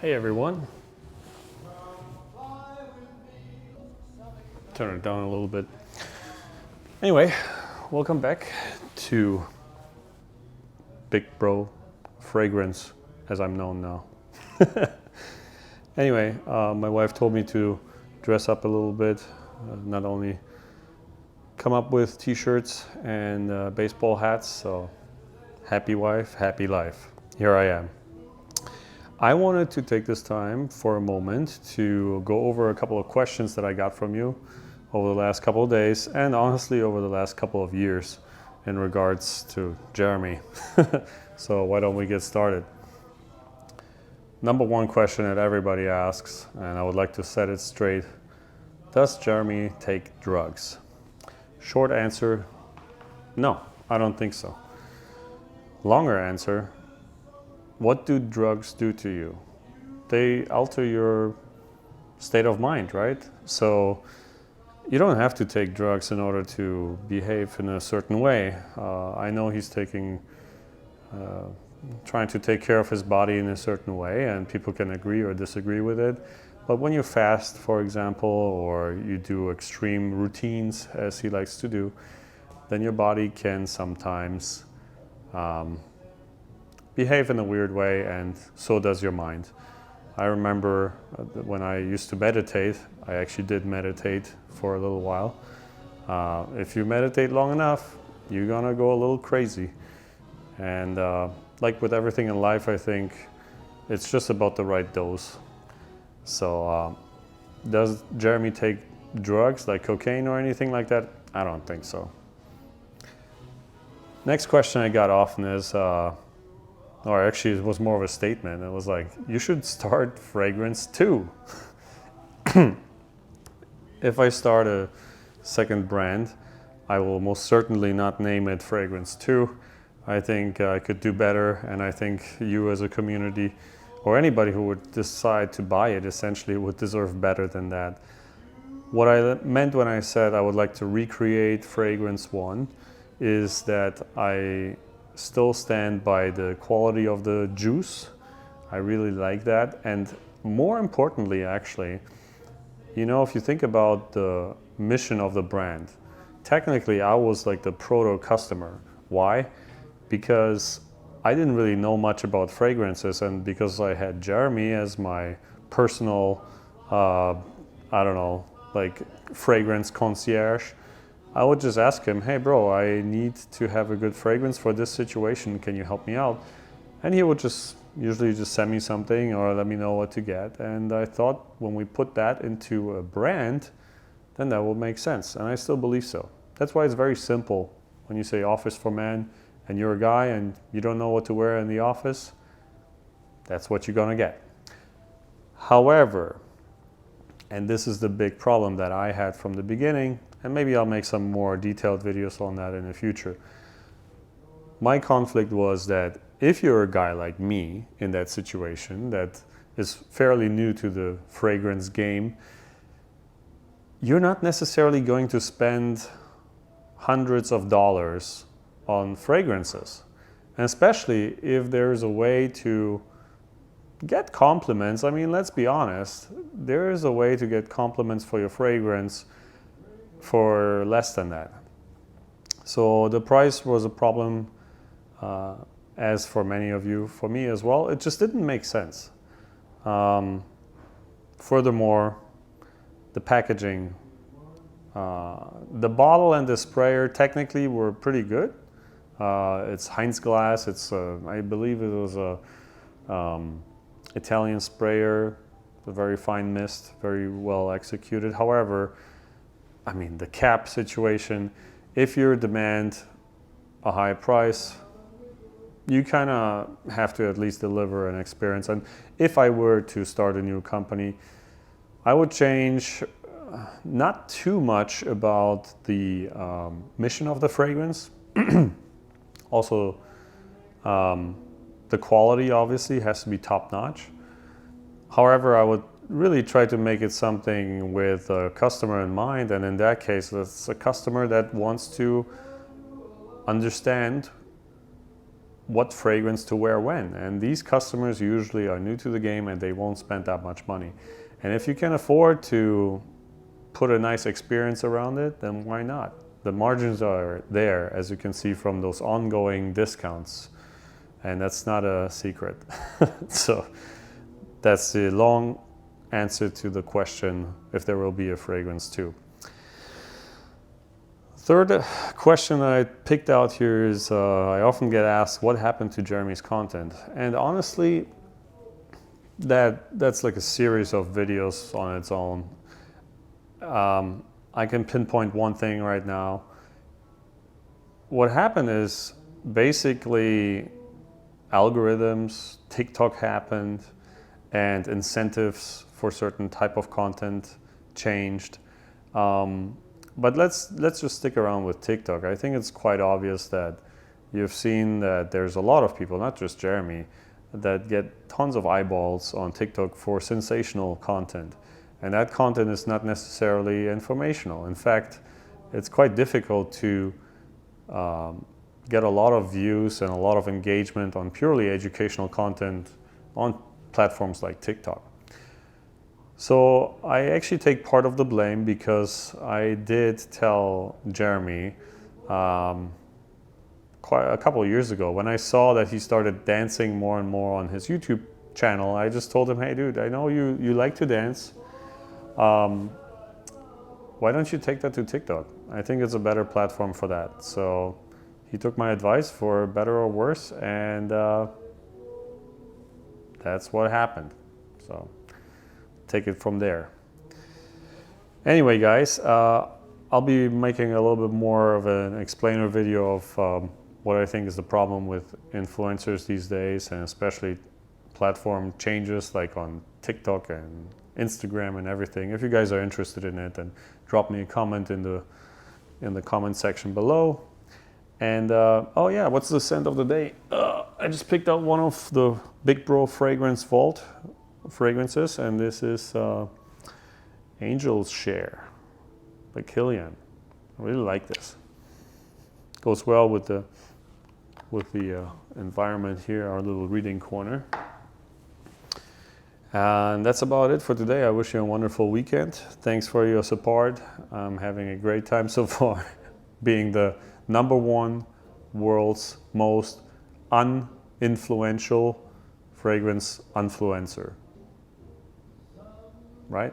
Hey everyone. Turn it down a little bit. Anyway, welcome back to Big Bro Fragrance, as I'm known now. Anyway, my wife told me to dress up a little bit, not only come up with t-shirts and baseball hats, so happy wife, happy life. Here I am. I wanted to take this time for a moment to go over a couple of questions that I got from you over the last couple of days and honestly over the last couple of years in regards to Jeremy. So why don't we get started? Number one question that everybody asks, and I would like to set it straight: does Jeremy take drugs? Short answer, no, I don't think so. Longer answer, what do drugs do to you? They alter your state of mind, right? So you don't have to take drugs in order to behave in a certain way. I know he's trying to take care of his body in a certain way, and people can agree or disagree with it. But when you fast, for example, or you do extreme routines, as he likes to do, then your body can sometimes behave in a weird way, and so does your mind. I remember when I used to meditate, I actually did meditate for a little while. If you meditate long enough, you're gonna go a little crazy. And like with everything in life, I think it's just about the right dose. So does Jeremy take drugs like cocaine or anything like that? I don't think so. Next question I got often is, or actually it was more of a statement. It was like, you should start Fragrance 2. If I start a second brand, I will most certainly not name it Fragrance 2. I think I could do better, and I think you as a community, or anybody who would decide to buy it, essentially would deserve better than that. What I meant when I said I would like to recreate Fragrance 1 is that I still stand by the quality of the juice. I really like that. And more importantly, actually, you know, if you think about the mission of the brand, technically I was like the proto customer. Why? Because I didn't really know much about fragrances, and because I had Jeremy as my personal, I don't know, like fragrance concierge, I would just ask him, hey bro, I need to have a good fragrance for this situation, can you help me out? And he would usually just send me something or let me know what to get. And I thought when we put that into a brand, then that will make sense. And I still believe so. That's why it's very simple. When you say Office for Men and you're a guy and you don't know what to wear in the office, that's what you're gonna get. However, and this is the big problem that I had from the beginning, and maybe I'll make some more detailed videos on that in the future. My conflict was that if you're a guy like me in that situation that is fairly new to the fragrance game, you're not necessarily going to spend hundreds of dollars on fragrances. And especially if there's a way to get compliments. I mean, let's be honest, there is a way to get compliments for your fragrance for less than that. So the price was a problem, as for many of you, for me as well. It just didn't make sense. Furthermore, the packaging, the bottle and the sprayer technically were pretty good. It's Heinz glass. It's I believe it was a Italian sprayer, a very fine mist, very well executed. However, I mean, the cap situation, if you demand a high price, you kind of have to at least deliver an experience. And if I were to start a new company, I would change not too much about the mission of the fragrance. Also, the quality obviously has to be top notch. However, I would really try to make it something with a customer in mind, and in that case, it's a customer that wants to understand what fragrance to wear when. And these customers usually are new to the game and they won't spend that much money. And if you can afford to put a nice experience around it, then why not? The margins are there, as you can see from those ongoing discounts. And that's not a secret. So that's the long answer to the question if there will be a fragrance too. Third question I picked out here is I often get asked what happened to Jeremy's content, and honestly that's like a series of videos on its own. I can pinpoint one thing right now. What happened is basically algorithms, TikTok happened, and incentives for certain type of content changed. But let's just stick around with TikTok. I think it's quite obvious that you've seen that there's a lot of people, not just Jeremy, that get tons of eyeballs on TikTok for sensational content. And that content is not necessarily informational. In fact, it's quite difficult to get a lot of views and a lot of engagement on purely educational content on platforms like TikTok. So I actually take part of the blame because I did tell Jeremy quite a couple of years ago when I saw that he started dancing more and more on his YouTube channel. I just told him, hey dude, I know you like to dance. Why don't you take that to TikTok? I think it's a better platform for that. So he took my advice for better or worse, and that's what happened. So take it from there. Anyway, guys, I'll be making a little bit more of an explainer video of what I think is the problem with influencers these days, and especially platform changes like on TikTok and Instagram and everything. If you guys are interested in it, then drop me a comment in the comment section below. And oh yeah, what's the scent of the day? I just picked out one of the Big Bro Fragrance Vault fragrances, and this is Angel's Share by Kilian. I really like this. Goes well with the environment here, our little reading corner. And that's about it for today. I wish you a wonderful weekend. Thanks for your support. I'm having a great time so far, being the #1 world's most uninfluential fragrance influencer. Right?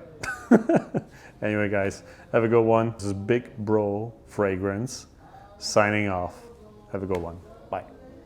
Anyway, guys, have a good one. This is Big Bro Fragrance signing off. Have a good one.